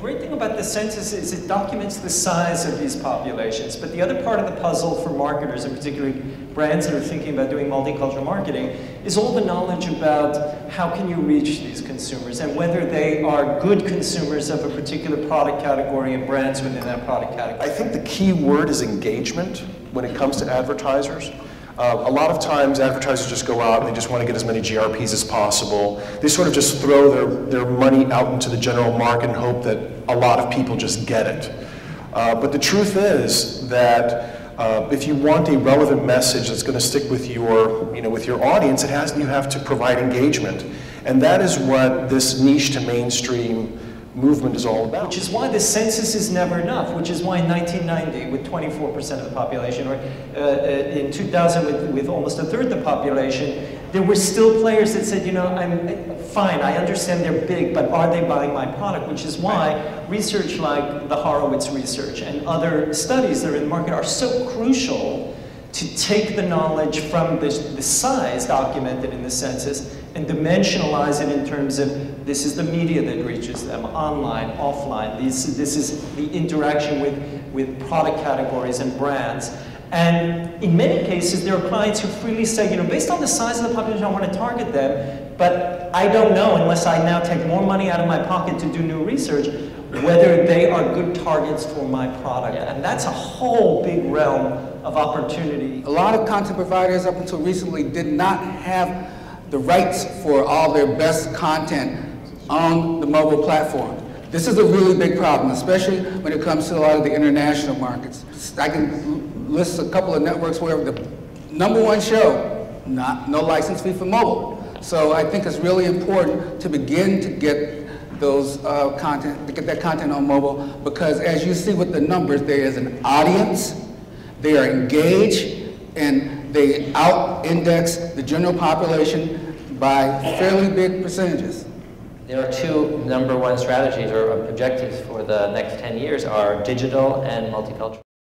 great thing about the census is it documents the size of these populations. But the other part of the puzzle for marketers, and particularly brands that are thinking about doing multicultural marketing, is all the knowledge about how can you reach these consumers and whether they are good consumers of a particular product category and brands within that product category. I think the key word is engagement when it comes to advertisers. A lot of times advertisers just go out and they just want to get as many GRPs as possible. They sort of just throw their money out into the general market and hope that a lot of people just get it. But the truth is that if you want a relevant message that's going to stick with your audience, you have to provide engagement. And that is what this niche to mainstream movement is all about. Which is why the census is never enough, which is why in 1990, with 24% of the population, or in 2000 with almost a third of the population, there were still players that said, you know, I'm fine, I understand they're big, but are they buying my product? Which is why research like the Horowitz research and other studies that are in the market are so crucial to take the knowledge from the size documented in the census and dimensionalize it in terms of this is the media that reaches them, online, offline. This is the interaction with product categories and brands. And in many cases, there are clients who freely say, you know, based on the size of the population, I want to target them, but I don't know unless I now take more money out of my pocket to do new research, whether they are good targets for my product. And that's a whole big realm of opportunity. A lot of content providers up until recently did not have the rights for all their best content on the mobile platform. This is a really big problem, especially when it comes to a lot of the international markets. I can list a couple of networks where the #1 show, no license fee for mobile. So I think it's really important to begin to get those that content on mobile, because as you see with the numbers, there is an audience, they are engaged, and they out-index the general population by fairly big percentages. There are two #1 strategies or objectives for the next 10 years are digital and multicultural.